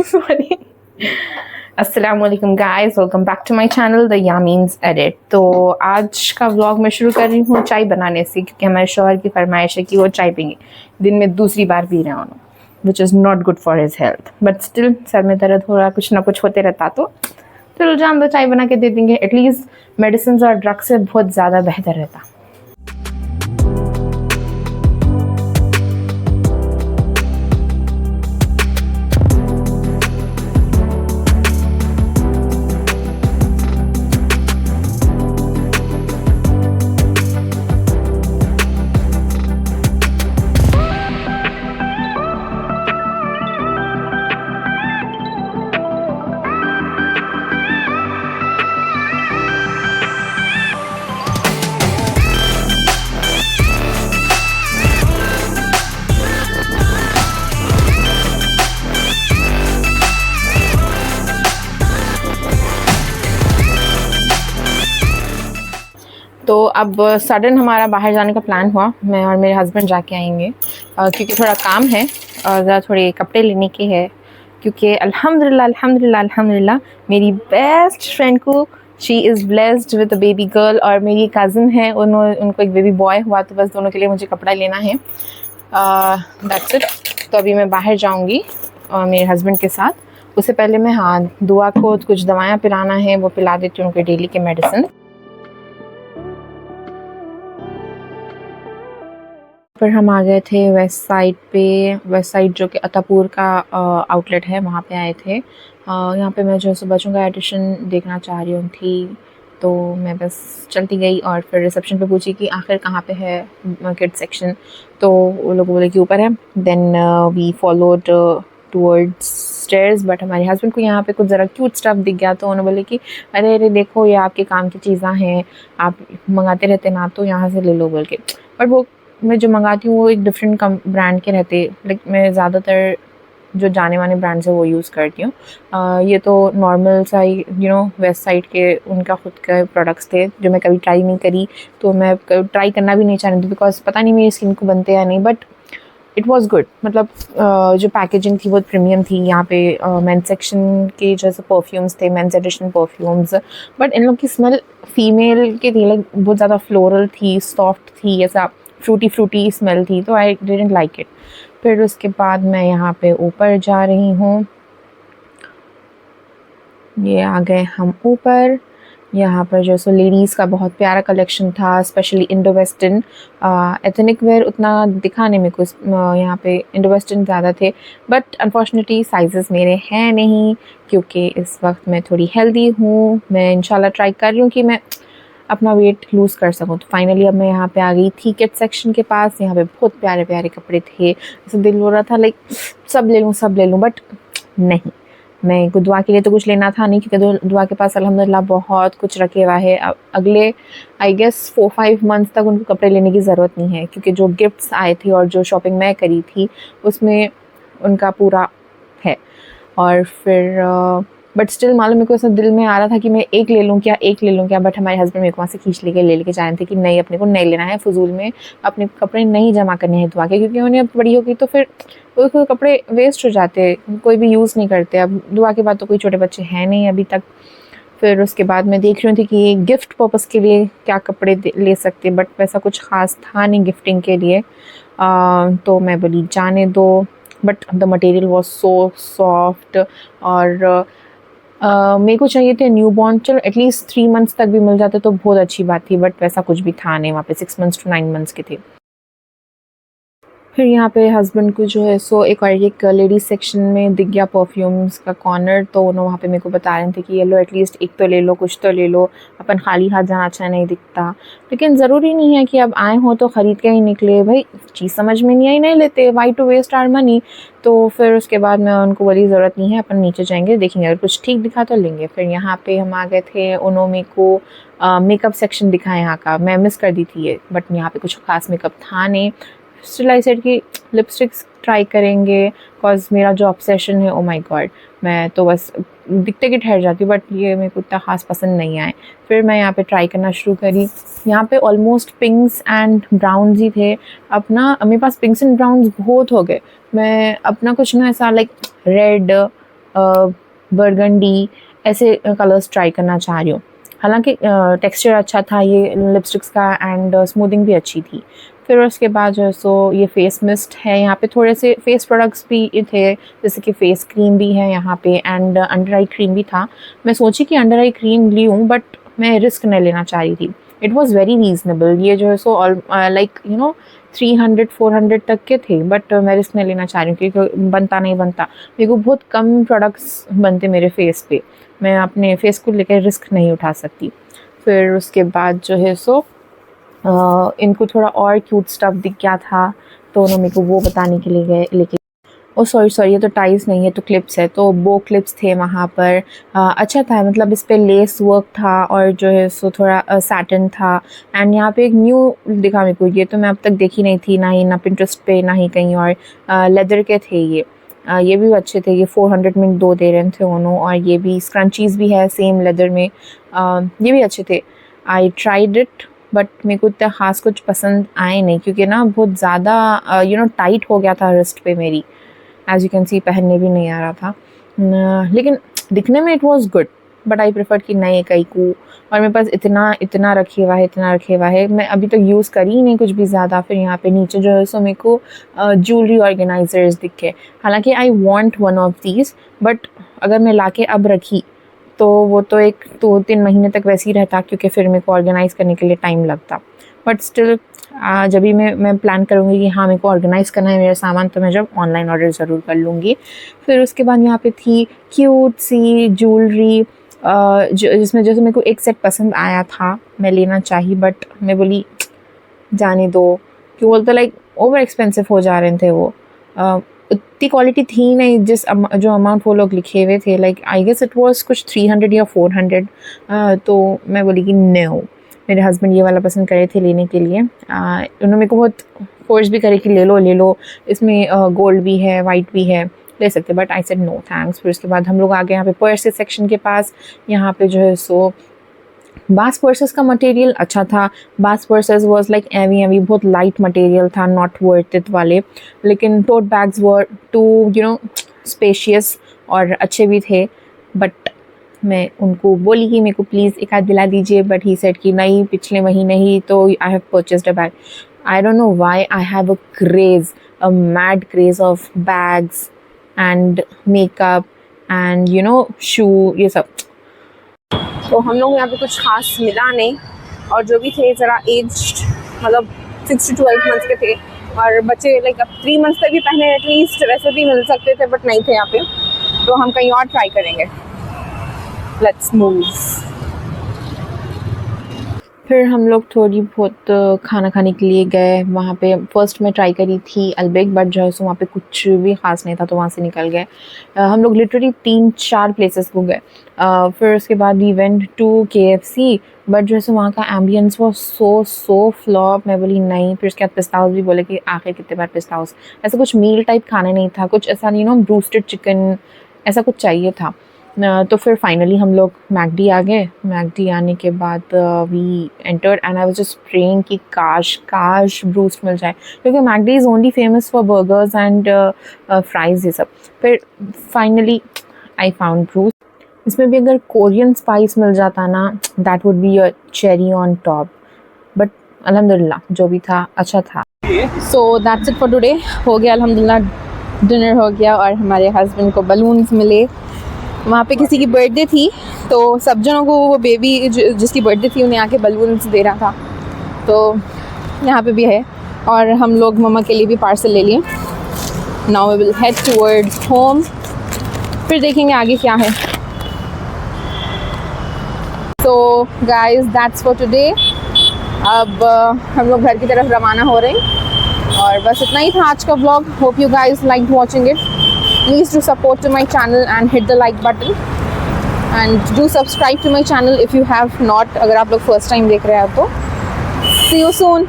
Sorry. अस्सलाम वालेकुम guys, welcome back to my channel the Yameen's edit. तो आज का व्लॉग मैं शुरू कर रही हूँ चाय बनाने से, क्योंकि हमारे शौहर की फरमाइश है कि वो चाय पिएंगे। दिन में दूसरी बार पी रहे हैं उन्होंने, which is not good for his health, but still sir में दर्द हो रहा, कुछ ना कुछ होते रहता, तो चलो जान दो, चाय बना के दे देंगे। एटलीस्ट मेडिसिन और ड्रग से बहुत ज़्यादा बेहतर रहता। तो अब सडन हमारा बाहर जाने का प्लान हुआ, मैं और मेरे हस्बैंड जाके आएंगे, क्योंकि थोड़ा काम है और ज़रा थोड़े कपड़े लेने के हैं। क्योंकि अल्हम्दुलिल्लाह मेरी बेस्ट फ्रेंड को she is blessed with a baby girl, और मेरी कज़न है उनको एक बेबी बॉय हुआ, तो बस दोनों के लिए मुझे कपड़ा लेना है। That's it. तो अभी मैं बाहर जाऊँगी मेरे हस्बैंड के साथ। उससे पहले मैं दुआ को कुछ दवाइयाँ पिलाना है, वो पिला देती हूँ उनके डेली के मेडिसिन। पर हम आ गए थे वेस्ट साइड जो कि अतापुर का आउटलेट है, वहाँ पे आए थे। यहाँ पे मैं जो है बच्चों का एडिशन देखना चाह रही हूँ थी, तो मैं बस चलती गई और फिर रिसेप्शन पे पूछी कि आखिर कहाँ पे है किड सेक्शन, तो वो लोग बोले कि ऊपर है। Then we followed towards stairs, but हमारे हस्बैंड को यहाँ पे कुछ ज़रा क्यूट स्टफ़ दिख गया, तो उन्होंने बोले कि अरे अरे देखो, ये आपके काम की चीज़ें हैं, आप मंगाते रहते ना, तो यहाँ से ले लो बोल के। बट वो मैं जो मंगाती हूँ वो एक डिफरेंट ब्रांड के रहते, लाइक मैं ज़्यादातर जो जाने माने ब्रांड्स है वो यूज़ करती हूँ। ये तो नॉर्मल सा ही वेस्ट साइड के उनका ख़ुद के प्रोडक्ट्स थे जो मैं कभी ट्राई नहीं करी, तो मैं ट्राई करना भी नहीं चाह रही थी, बिकॉज पता नहीं मेरी स्किन को बनते या नहीं। बट इट वाज गुड, मतलब जो पैकेजिंग थी वो प्रीमियम थी। यहाँ पे मेंस सेक्शन के जैसे परफ्यूम्स थे, मेंस एडिशन परफ्यूम्स, बट इन लोग की स्मेल फीमेल के थी, लाइक बहुत ज़्यादा फ्लोरल थी, सॉफ्ट थी, ऐसा फ्रूटी स्मेल थी, तो आई डिडंट लाइक इट। फिर उसके बाद मैं यहाँ पे ऊपर जा रही हूँ, ये आ गए हम ऊपर। यहाँ पर जो सो लेडीज़ का बहुत प्यारा कलेक्शन था, specially Indo western. Ethnic wear उतना दिखाने में कुछ यहाँ पे इंडो वेस्टर्न ज़्यादा थे, बट अनफॉर्चुनेटली साइजेस मेरे हैं नहीं, क्योंकि इस वक्त मैं थोड़ी हेल्दी हूँ। मैं इंशाल्लाह ट्राई कर रही हूँ कि मैं अपना वेट लूज़ कर सकूँ। तो फाइनली अब मैं यहाँ पे आ गई थी किड सेक्शन के पास। यहाँ पे बहुत प्यारे प्यारे कपड़े थे, ऐसे दिल हो रहा था लाइक सब ले लूँ, बट नहीं, मैं को दुआ के लिए तो कुछ लेना था नहीं, क्योंकि दुआ के पास अल्हम्दुलिल्लाह बहुत कुछ रखे हुआ है। अगले आई गेस 4-5 मंथ्स तक उनको कपड़े लेने की ज़रूरत नहीं है, क्योंकि जो गिफ्ट्स आए थे और जो शॉपिंग मैं करी थी उसमें उनका पूरा है। और फिर बट स्टिल मालूम मेरे को ऐसा दिल में आ रहा था कि मैं एक ले लूँ क्या, बट हमारे हस्बैंड मेरे को वहाँ से खींच लेके जा रहे थे कि नहीं, अपने को नहीं लेना है, फजूल में अपने कपड़े नहीं जमा करने हैं दुआ के, क्योंकि उन्हें अब बड़ी होगी तो फिर वो कपड़े वेस्ट हो जाते, कोई भी यूज़ नहीं करते। अब दुआ के बाद तो कोई छोटे बच्चे हैं नहीं अभी तक। फिर उसके बाद मैं देख रही थी कि गिफ्ट पर्पज़ के लिए क्या कपड़े ले सकते, बट वैसा कुछ ख़ास था नहीं गिफ्टिंग के लिए। तो मैं बोली जाने दो, but the material was so soft, और मेरे को चाहिए थे न्यू बॉर्न, चलो एटलीस्ट 3 मंथ्स तक भी मिल जाते तो बहुत अच्छी बात थी, बट वैसा कुछ भी था नहीं। वहाँ पे 6 मंथ्स to 9 मंथ्स के थे। फिर यहाँ पे हस्बैंड को जो है सो एक लेडीज़ सेक्शन में दिख गया परफ्यूम्स का कॉर्नर, तो उन्होंने वहाँ पे मेरे को बता रहे थे कि ये लो, एटलीस्ट एक तो ले लो, कुछ तो ले लो, अपन खाली हाथ जाना अच्छा नहीं दिखता। लेकिन ज़रूरी नहीं है कि अब आए हो तो ख़रीद के ही निकले, भाई चीज़ समझ में नहीं आई नहीं लेते, why to waste our money. तो फिर उसके बाद मैं उनको बोली ज़रूरत नहीं है, अपन नीचे जाएंगे देखेंगे, अगर कुछ ठीक दिखा तो लेंगे। फिर यहाँ पे हम आ गए थे, उन्होंने मेरे को मेकअप सेक्शन दिखा यहाँ का, मैं मिस कर दी थी ये, बट यहाँ पे कुछ खास मेकअप था नहीं। स्टिल आई सेड कि लिपस्टिक्स ट्राई करेंगे, बिकॉज मेरा जो ऑब्सेशन है, ओ माय गॉड, मैं तो बस दिखते कि ठहर जाती हूँ, बट ये मेरे को इतना ख़ास पसंद नहीं आए। फिर मैं यहाँ पे ट्राई करना शुरू करी। यहाँ पे ऑलमोस्ट पिंक्स एंड ब्राउन्स ही थे। अपना मेरे पास पिंक्स एंड ब्राउन्स बहुत हो गए। मैं अपना कुछ ना ऐसा लाइक रेड, बरगंडी, ऐसे कलर्स ट्राई करना चाह रही हूँ। हालांकि टेक्सचर अच्छा था ये लिपस्टिक्स का एंड स्मूदिंग भी अच्छी थी। फिर उसके बाद जो है सो ये फेस मिस्ट है, यहाँ पे थोड़े से फेस प्रोडक्ट्स भी थे, जैसे कि फेस क्रीम भी है यहाँ पे एंड अंडर आई क्रीम भी था। मैं सोची कि अंडर आई क्रीम ली हूँ, बट मैं रिस्क नहीं लेना चाह रही थी। इट वॉज़ वेरी रीज़नेबल, ये जो है सो लाइक 300-400 तक के थे, बट मैं रिस्क नहीं लेना चाह रही हूँ क्योंकि बनता नहीं बनता। मेरे को बहुत कम प्रोडक्ट्स बनते मेरे फेस पे, मैं अपने फेस को लेकर रिस्क नहीं उठा सकती। फिर उसके बाद जो है सो इनको थोड़ा और क्यूट स्टफ दिख गया था, तो उन्होंने मेरे को वो बताने के लिए गए लेके। ओ सॉरी ये तो टाइज नहीं है, तो क्लिप्स है, तो बो क्लिप्स थे वहाँ पर। अच्छा था, मतलब इस पे लेस वर्क था और जो है सो थोड़ा सैटिन था। एंड यहाँ पे एक न्यू दिखा मेरे को, ये तो मैं अब तक देखी नहीं थी, ना पिंटरेस्ट पे ना ही कहीं और। लेदर के थे ये भी अच्छे थे। ये 400 में 2 दे रहे थे उन्होंने, और ये भी स्क्रंचीज़ भी है सेम लेदर में। ये भी अच्छे थे। आई ट्राइड इट, बट मेरे को इतना ख़ास कुछ पसंद आए नहीं, क्योंकि ना बहुत ज़्यादा टाइट हो गया था रिस्ट पे मेरी। एज़ यू कैन सी पहनने भी नहीं आ रहा था, लेकिन दिखने में it was good, but I prefer कि नहीं कहीं को। और मेरे पास इतना रखे हुआ है, मैं अभी तक यूज़ करी ही नहीं कुछ भी ज़्यादा। फिर यहाँ पे नीचे जो है सो मेरे को ज्वेलरी ऑर्गेनाइजर्स दिखे। हालांकि I want one of these, but अगर मैं लाके अब रखी तो वो तो एक 2-3 महीने तक वैसे ही रहता, क्योंकि फिर मेरे को ऑर्गेनाइज़ करने के लिए टाइम लगता। बट स्टिल जब भी मैं प्लान करूँगी कि हाँ मेरे को ऑर्गेनाइज़ करना है मेरा सामान, तो मैं जब ऑनलाइन ऑर्डर ज़रूर कर लूँगी। फिर उसके बाद यहाँ पे थी क्यूट सी ज्वेलरी, जिसमें जैसे मेरे को एक सेट पसंद आया था, मैं लेना चाहिए, बट मैं बोली जाने दो, क्यों बोलते लाइक ओवर एक्सपेंसिव हो जा रहे थे वो। उतनी क्वालिटी थी नहीं जो अमाउंट वो लोग लिखे हुए थे। Like I guess it was कुछ 300 या 400। तो मैं बोली कि नो, मेरे हस्बैंड ये वाला पसंद करे थे लेने के लिए। उन्होंने मेरे को बहुत फोर्स भी करे कि ले लो, इसमें गोल्ड भी है, वाइट भी है, ले सकते, but I said no thanks. फिर उसके बाद हम लोग आ गए यहाँ पे पर्स सेक्शन के पास। यहाँ पे जो है सो बास पर्सेस का मटेरियल अच्छा था। बास पर्सेस वाज लाइक एवी बहुत लाइट मटेरियल था, नॉट वर्थ इट वाले। लेकिन टोट बैग्स वर टू स्पेशियस और अच्छे भी थे। बट मैं उनको बोली कि मेरे को प्लीज़ एक आध दिला दीजिए, बट ही सेड कि नहीं, पिछले महीने ही तो I have purchased a bag. I don't know why I have a mad craze of bags and makeup and shoe, ये सब। तो हम लोग यहाँ पे कुछ खास मिला नहीं, और जो भी थे ज़रा एज्ड, मतलब 6 to 12 मंथ्स के थे, और बच्चे लाइक अब 3 मंथ्स तक भी पहने एटलीस्ट वैसे भी मिल सकते थे, बट नहीं थे यहाँ पे। तो हम कहीं और ट्राई करेंगे। Let's move. फिर हम लोग थोड़ी बहुत खाना खाने के लिए गए वहाँ पे। फ़र्स्ट में ट्राई करी थी अल्बेक, बट जो है सो वहाँ पे कुछ भी ख़ास नहीं था, तो वहाँ से निकल गए। हम लोग लिटरली 3-4 प्लेसेस को गए। फिर उसके बाद we went to KFC, but जो है सो वहाँ का एम्बियंस वो सो फ्लॉप। मैं बोली नहीं। फिर उसके बाद पिस्ता हाउस भी बोले कि आखिर कितने बार पिस्ता हाउस। ऐसा कुछ मील टाइप खाने नहीं था, कुछ ऐसा ब्रूस्टेड चिकन ऐसा कुछ चाहिए था। तो फिर फाइनली हम लोग मैकडी आ गए। मैकडी आने के बाद we entered and I was just praying कि काश ब्रूस्ट मिल जाए, क्योंकि McD is only famous for burgers and fries ये सब। फिर फाइनली आई फाउंड ब्रूस्ट। इसमें भी अगर कोरियन स्पाइस मिल जाता ना, that would be a cherry on top. But अल्हम्दुलिल्लाह जो भी था अच्छा था। So that's it for today. हो गया अल्हम्दुलिल्लाह, डिनर हो गया, और हमारे हस्बैंड को बलून्स मिले। वहाँ पे किसी की बर्थडे थी, तो सब जनों को वो बेबी जिसकी बर्थडे थी उन्हें आके बलून्स दे रहा था। तो यहाँ पे भी है, और हम लोग मम्मा के लिए भी पार्सल ले लिए। Now we will head towards home, फिर देखेंगे आगे क्या है। So guys that's for today. अब हम लोग घर की तरफ रवाना हो रहे हैं, और बस इतना ही था आज का vlog. Hope you guys liked watching it. Please do support to my channel and hit the like button, and do subscribe to my channel if you have not, अगर आप लोग first time देख रहे हैं तो। See you soon.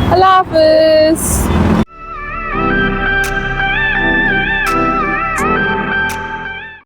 Allah Hafiz.